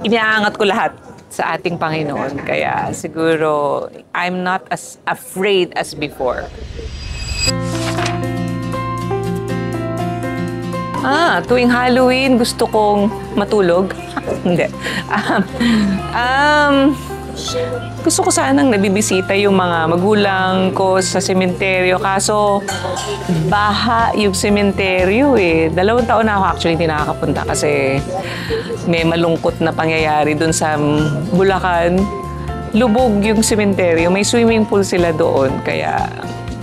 Iniaangat ko lahat sa ating Panginoon. Kaya siguro, I'm not as afraid as before. Tuwing Halloween, gusto kong matulog. Hindi. Gusto ko sanang nabibisita yung mga magulang ko sa sementeryo. Kaso, baha yung sementeryo eh. 2 taon na ako actually hindi nakakapunta kasi may malungkot na pangyayari dun sa Bulacan. Lubog yung sementeryo. May swimming pool sila doon. Kaya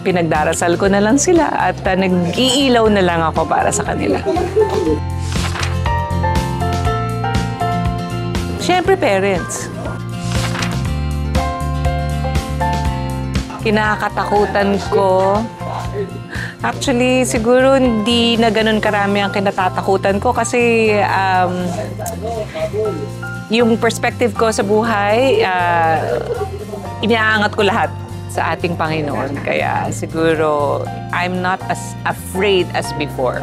pinagdarasal ko na lang sila at nag-iilaw na lang ako para sa kanila. Siyempre, parents. Kinakatakutan ko. Actually, siguro hindi na ganun karami ang kinatatakutan ko kasi yung perspective ko sa buhay, iniaangat ko lahat sa ating Panginoon. Kaya siguro, I'm not as afraid as before.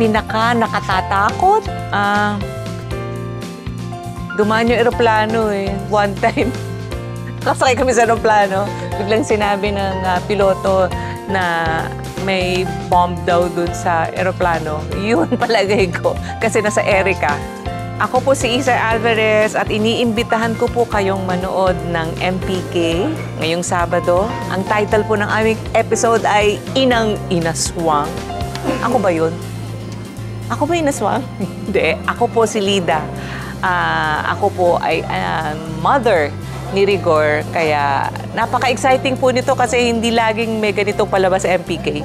Pinaka-nakatatakot? Dumaan yung eroplano eh. One time, kasakay kami sa eroplano, biglang sinabi ng piloto na may bomb daw dun sa eroplano. Yun palagay ko, kasi nasa Erica. Ako po si Isa Alvarez at iniimbitahan ko po kayong manood ng MPK ngayong Sabado. Ang title po ng aming episode ay Inang Inaswang. Ako ba yun? Ako ba inaswang? Hindi. Ako po si Lida. Ako po ay mother ni Rigor. Kaya napaka-exciting po nito kasi hindi laging may ganitong palabas sa MPK.